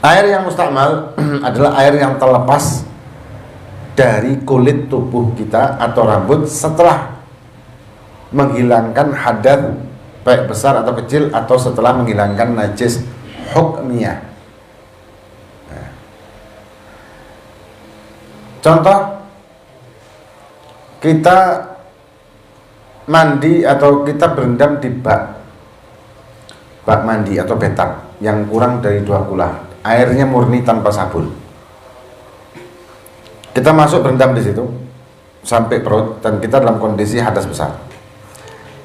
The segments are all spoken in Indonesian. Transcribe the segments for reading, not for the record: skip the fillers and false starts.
Air yang mustakmal adalah air yang terlepas dari kulit tubuh kita atau rambut setelah menghilangkan hadas baik besar atau kecil, atau setelah menghilangkan najis hukmiyah. Contoh, kita mandi atau kita berendam di bak mandi atau bathtub yang kurang dari 2 kula, airnya murni tanpa sabun. Kita masuk berendam di situ sampai perut dan kita dalam kondisi hadas besar.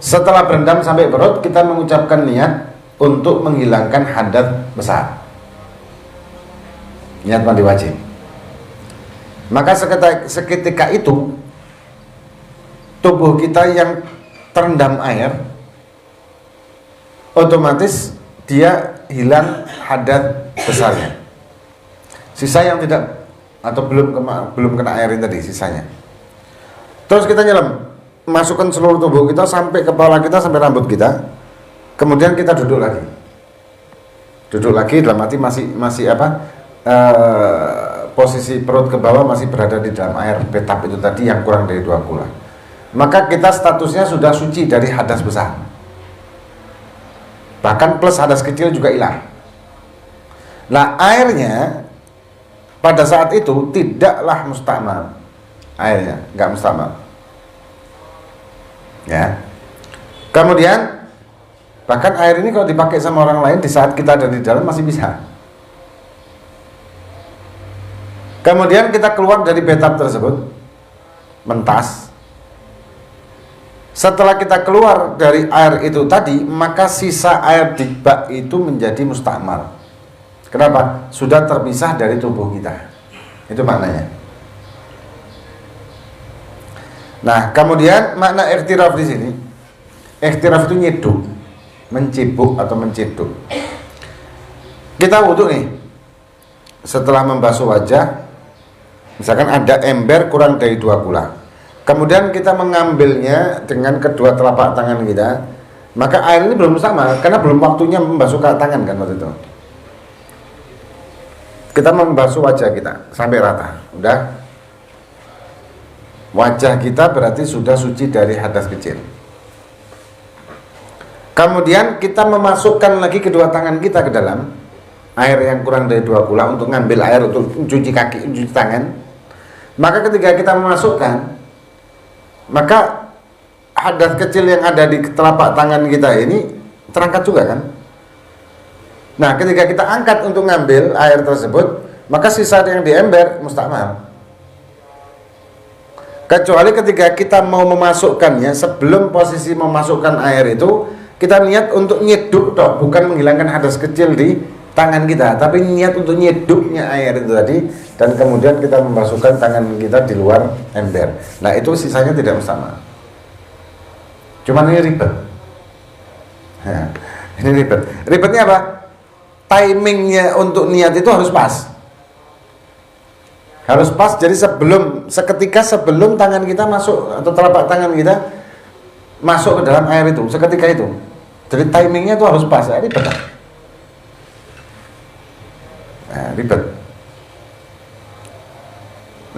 Setelah berendam sampai perut, kita mengucapkan niat untuk menghilangkan hadas besar, niat mandi wajib. Maka seketika itu tubuh kita yang terendam air, otomatis dia hilang hadas besarnya. Sisa yang tidak atau belum kena airin tadi, sisanya. Terus kita nyelam, masukkan seluruh tubuh kita sampai kepala kita, sampai rambut kita. Kemudian kita duduk lagi. Duduk lagi dalam arti masih posisi perut ke bawah masih berada di dalam air bathtub itu tadi yang kurang dari 2 kula. Maka kita statusnya sudah suci dari hadas besar. Bahkan plus hadas kecil juga hilang. Nah, airnya pada saat itu tidaklah mustakmal. Airnya nggak mustakmal. Ya. Kemudian bahkan air ini kalau dipakai sama orang lain di saat kita ada di dalam masih bisa. Kemudian kita keluar dari bathtub tersebut, mentas. Setelah kita keluar dari air itu tadi, maka sisa air di bak itu menjadi mustakmal. Kenapa? Sudah terpisah dari tubuh kita. Itu maknanya. Nah, kemudian makna ikhtiraf di sini. Ikhtiraf itu nyeduk, mencibuk atau menceduk. Kita wudhu nih. Setelah membasuh wajah, misalkan ada ember kurang dari 2 kula. Kemudian kita mengambilnya dengan kedua telapak tangan kita, maka air ini belum sama karena belum waktunya membasuh tangan kan waktu itu. Kita membasuh wajah kita sampai rata, udah. Wajah kita berarti sudah suci dari hadas kecil. Kemudian kita memasukkan lagi kedua tangan kita ke dalam air yang kurang dari 2 kula untuk ngambil air untuk cuci kaki, cuci tangan. Maka ketika kita memasukkan, maka hadas kecil yang ada di telapak tangan kita ini terangkat juga kan. Nah, ketika kita angkat untuk ngambil air tersebut, maka sisa yang di ember mustakmal. Kecuali ketika kita mau memasukkannya, sebelum posisi memasukkan air itu, kita niat untuk nyeduk toh, bukan menghilangkan hadas kecil di tangan kita, tapi niat untuk nyeduknya air itu tadi, dan kemudian kita memasukkan tangan kita di luar ember. Nah, itu sisanya tidak sama. Cuman ini ribet. Ya, ini ribet. Ribetnya apa? Timingnya untuk niat itu harus pas. Harus pas. Jadi seketika sebelum tangan kita masuk atau telapak tangan kita masuk ke dalam air itu, seketika itu. Jadi timingnya itu harus pas. Ini ribet. Ribet.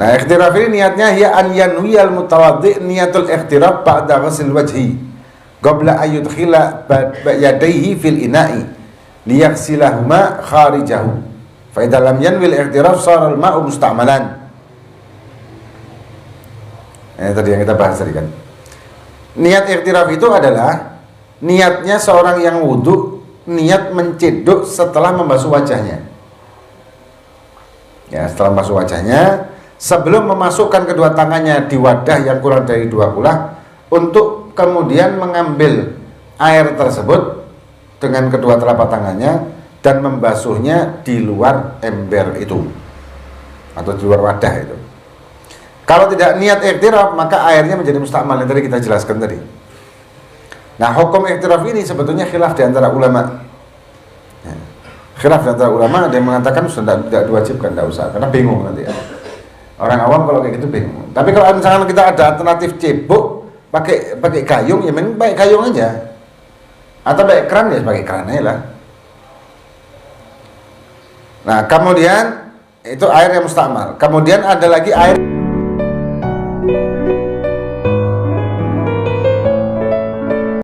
Nah, ikhtiraf ini niatnya ya an yanwiyal mutawaddi niyatul ikhtiraf ba'da ghusl wajhi qabla an yudkhila yadayhi fil ina'i liyaghsilahuma kharijahu fa idza lam yanwil ikhtiraf sara al ma'u musta'malan. Tadi yang kita bahas tadi kan. Niat ikhtiraf itu adalah niatnya seorang yang wudhu niat menceduk setelah membasuh wajahnya. Ya, setelah membasuh wajahnya, sebelum memasukkan kedua tangannya di wadah yang kurang dari 2 kula, untuk kemudian mengambil air tersebut dengan kedua telapak tangannya dan membasuhnya di luar ember itu atau di luar wadah itu. Kalau tidak niat ikhtiraf, maka airnya menjadi mustakmal yang tadi kita jelaskan tadi. Nah, hukum ikhtiraf ini sebetulnya khilaf di antara ulama. Khilaf di antara ulama, ada yang mengatakan sudah tidak diwajibkan, tidak usah, karena bingung nanti ya. Orang awam kalau kayak gitu bingung. Tapi kalau misalnya kita ada alternatif cebok, pakai gayung, ya mending pakai gayung aja. Atau pakai keran, ya pakai keran aja lah. Nah, kemudian itu air yang mustamal. Kemudian ada lagi air